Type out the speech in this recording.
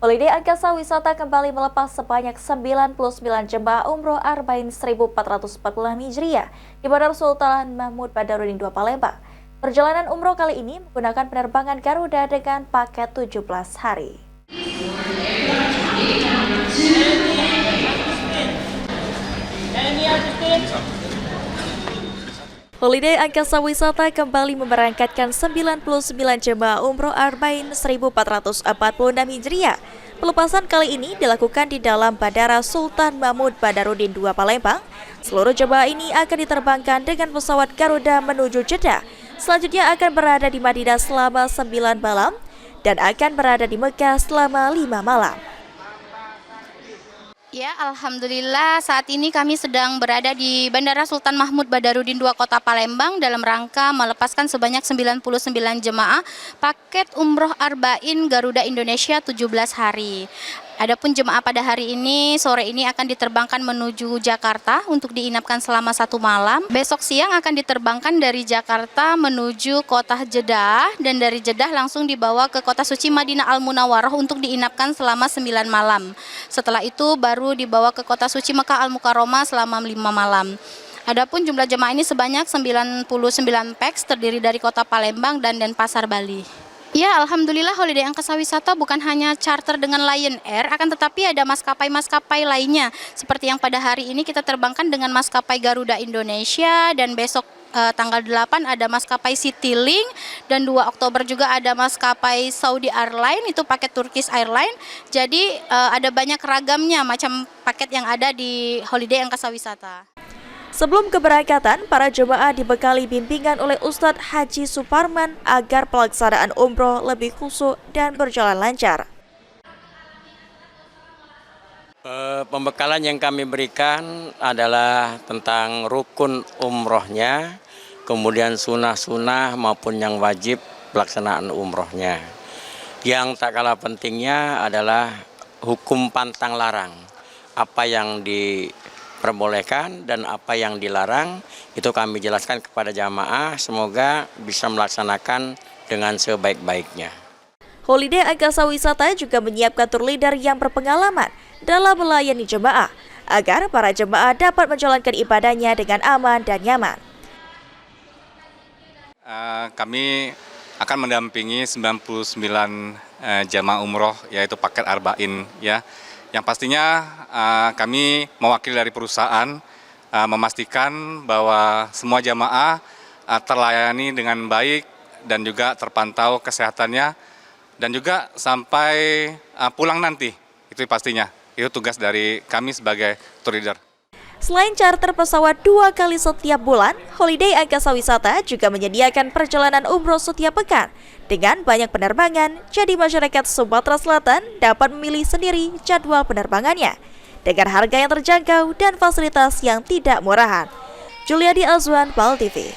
Holiday Angkasa Wisata kembali melepas sebanyak 99 jemaah umroh Arba'in 1446 Hijriah di Bandara Sultan Mahmud Badarudin II Palembang. Perjalanan umroh kali ini menggunakan penerbangan Garuda dengan paket 17 hari. Holiday Angkasa Wisata kembali memberangkatkan 99 jemaah umroh Arba'in 1446 Hijriah. Pelepasan kali ini dilakukan di dalam Bandara Sultan Mahmud Badarudin II Palembang. Seluruh jemaah ini akan diterbangkan dengan pesawat Garuda menuju Jeddah. Selanjutnya akan berada di Madinah selama 9 malam dan akan berada di Mekah selama 5 malam. Ya, alhamdulillah saat ini kami sedang berada di Bandara Sultan Mahmud Badarudin II Kota Palembang dalam rangka melepaskan sebanyak 99 jemaah paket umroh Arba'in Garuda Indonesia 17 hari. Adapun jemaah pada hari ini, sore ini akan diterbangkan menuju Jakarta untuk diinapkan selama 1 malam. Besok siang akan diterbangkan dari Jakarta menuju kota Jeddah dan dari Jeddah langsung dibawa ke kota suci Madinah Al-Munawwarah untuk diinapkan selama 9 malam. Setelah itu baru dibawa ke kota suci Mekah Al-Mukarramah selama 5 malam. Adapun jumlah jemaah ini sebanyak 99 pax terdiri dari kota Palembang dan Denpasar, Bali. Ya, alhamdulillah Holiday Angkasa Wisata bukan hanya charter dengan Lion Air, akan tetapi ada maskapai-maskapai lainnya. Seperti yang pada hari ini kita terbangkan dengan maskapai Garuda Indonesia, dan besok tanggal 8 ada maskapai Citylink, dan 2 Oktober juga ada maskapai Saudi Airlines, itu paket Turkish Airlines. Jadi ada banyak ragamnya macam paket yang ada di Holiday Angkasa Wisata. Sebelum keberangkatan, para jemaah dibekali bimbingan oleh Ustadz Haji Suparman agar pelaksanaan umroh lebih khusyuk dan berjalan lancar. Pembekalan yang kami berikan adalah tentang rukun umrohnya, kemudian sunnah-sunnah maupun yang wajib pelaksanaan umrohnya. Yang tak kalah pentingnya adalah hukum pantang larang, apa yang diperbolehkan dan apa yang dilarang itu kami jelaskan kepada jamaah, semoga bisa melaksanakan dengan sebaik-baiknya. Holiday Angkasa Wisata juga menyiapkan tour leader yang berpengalaman dalam melayani jemaah agar para jemaah dapat menjalankan ibadahnya dengan aman dan nyaman. Kami akan mendampingi 99 jemaah umroh, yaitu paket Arba'in, ya. Yang pastinya kami mewakili dari perusahaan memastikan bahwa semua jamaah terlayani dengan baik dan juga terpantau kesehatannya, dan juga sampai pulang nanti, itu pastinya. Itu tugas dari kami sebagai tour leader. Selain charter pesawat 2 kali setiap bulan, Holiday Angkasa Wisata juga menyediakan perjalanan umroh setiap pekan dengan banyak penerbangan, jadi masyarakat Sumatera Selatan dapat memilih sendiri jadwal penerbangannya dengan harga yang terjangkau dan fasilitas yang tidak murahan. Juliadi Azwan, PAL TV.